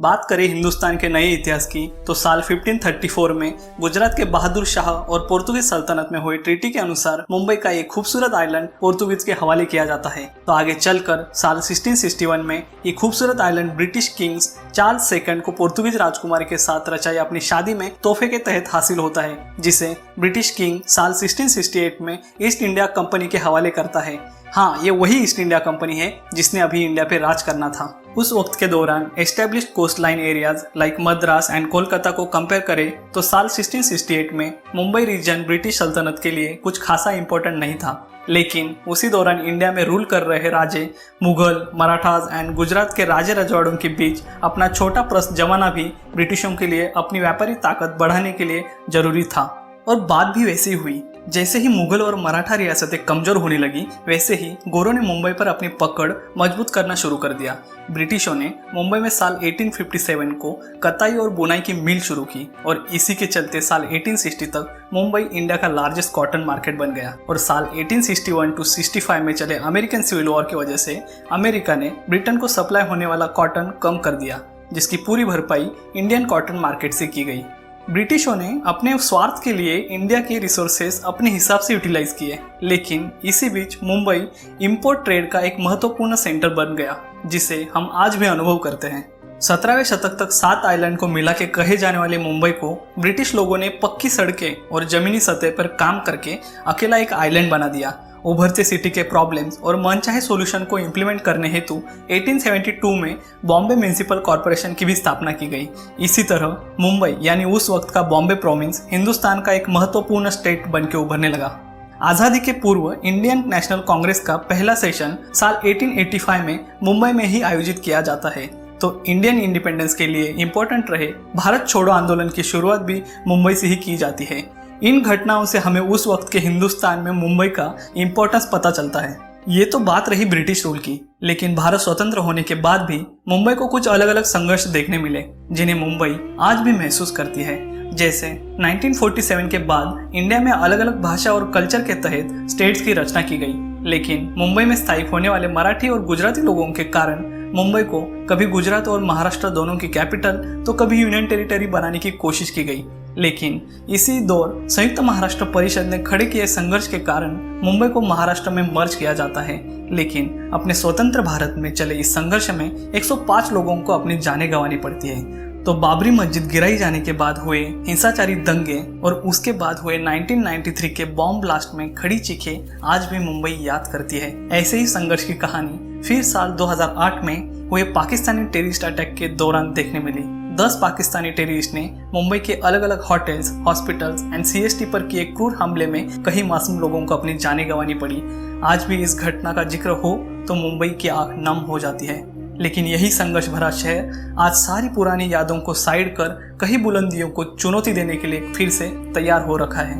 बात करें हिंदुस्तान के नए इतिहास की तो साल 1534 में गुजरात के बहादुर शाह और पोर्तुगीज सल्तनत में हुई ट्रीटी के अनुसार मुंबई का एक खूबसूरत आइलैंड पोर्तुगीज के हवाले किया जाता है। तो आगे चलकर साल 1661 में ये खूबसूरत island British Kings Charles second को पोर्तुगीज राजकुमारी के साथ रचाई अपनी शादी में तोहफे के तहत हासिल होता है, जिसे ब्रिटिश किंग साल 1668 में ईस्ट इंडिया कंपनी के हवाले करता है। हाँ, ये वही ईस्ट इंडिया कंपनी है जिसने अभी इंडिया पे राज करना था। उस वक्त के दौरान established coast line areas like Madras and Kolkata को कंपेयर करें तो साल 1668 में मुंबई रीजन ब्रिटिश सल्तनत के लिए कुछ खासा इंपॉर्टेंट नहीं था, लेकिन उसी दौरान इंडिया में रूल कर रहे राजे मुगल, मराठास एंड गुजरात के राजे रजवाड़ों के बीच अपना छोटा प्रस्त जमाना भी ब्रिटिशों के लिए अपनी व्यापारी ताकत बढ़ाने के लिए जरूरी था। और बात भी वैसी हुई। जैसे ही मुगल और मराठा रियासतें कमजोर होने लगी, वैसे ही गोरों ने मुंबई पर अपनी पकड़ मजबूत करना शुरू कर दिया। ब्रिटिशों ने मुंबई में साल 1857 को कताई और बुनाई की मिल शुरू की और इसी के चलते साल 1860 तक मुंबई इंडिया का लार्जेस्ट कॉटन मार्केट बन गया। और साल 1861 to 65 में चले अमेरिकन सिविल वॉर की वजह से अमेरिका ने ब्रिटेन को सप्लाई होने वाला कॉटन कम कर दिया, जिसकी पूरी भरपाई इंडियन कॉटन मार्केट से की गई। ब्रिटिशों ने अपने स्वार्थ के लिए इंडिया के रिसोर्सेस अपने हिसाब से यूटिलाइज किए, लेकिन इसी बीच मुंबई इंपोर्ट ट्रेड का एक महत्वपूर्ण सेंटर बन गया, जिसे हम आज भी अनुभव करते हैं। 17वें शतक तक 7 आइलैंड को मिला के कहे जाने वाले मुंबई को ब्रिटिश लोगों ने पक्की सड़कें और जमीनी सतह पर काम करके अकेला एक आइलैंड बना दिया। उभरते सिटी के प्रॉब्लम्स और मनचाहे सॉल्यूशन को इंप्लीमेंट करने हेतु 1872 में बॉम्बे म्युनिसिपल कॉरपोरेशन की भी स्थापना की गई। इसी तरह मुंबई यानी उस वक्त का बॉम्बे प्रोविंस हिंदुस्तान का एक महत्वपूर्ण स्टेट बन के उभरने लगा। आज़ादी के पूर्व इंडियन नेशनल कांग्रेस का पहला सेशन साल 1885 में मुंबई में ही आयोजित किया जाता है। तो इंडियन इंडिपेंडेंस के लिए इम्पोर्टेंट रहे भारत छोड़ो आंदोलन की शुरुआत भी मुंबई से ही की जाती है। इन घटनाओं से हमें उस वक्त के हिंदुस्तान में मुंबई का इम्पोर्टेंस पता चलता है। ये तो बात रही ब्रिटिश रूल की, लेकिन भारत स्वतंत्र होने के बाद भी मुंबई को कुछ अलग अलग संघर्ष देखने मिले, जिन्हें मुंबई आज भी महसूस करती है। जैसे 1947 के बाद इंडिया में अलग अलग भाषा और कल्चर के तहत स्टेट्स की रचना की गई, लेकिन मुंबई में स्थायी होने वाले मराठी और गुजराती लोगों के कारण मुंबई को कभी गुजरात और महाराष्ट्र दोनों की कैपिटल तो कभी यूनियन टेरिटरी बनाने की कोशिश की गई। लेकिन इसी दौर संयुक्त महाराष्ट्र परिषद ने खड़े किए संघर्ष के कारण मुंबई को महाराष्ट्र में मर्ज किया जाता है। लेकिन अपने स्वतंत्र भारत में चले इस संघर्ष में 105 लोगों को अपनी जानें गंवानी पड़ती है। तो बाबरी मस्जिद गिराई जाने के बाद हुए हिंसाचारी दंगे और उसके बाद हुए 1993 के बॉम्ब ब्लास्ट में खड़ी चीखें आज भी मुंबई याद करती है। ऐसे ही संघर्ष की कहानी फिर साल 2008 में हुए पाकिस्तानी टेररिस्ट अटैक के दौरान देखने मिली। 10 पाकिस्तानी टेररिस्ट ने मुंबई के अलग अलग होटल्स, हॉस्पिटल्स एंड CST पर किए क्रूर हमले में कई मासूम लोगों को अपनी जानें गंवानी पड़ी। आज भी इस घटना का जिक्र हो तो मुंबई की आंख नम हो जाती है। लेकिन यही संघर्ष भरा शहर आज सारी पुरानी यादों को साइड कर कई बुलंदियों को चुनौती देने के लिए फिर से तैयार हो रखा है।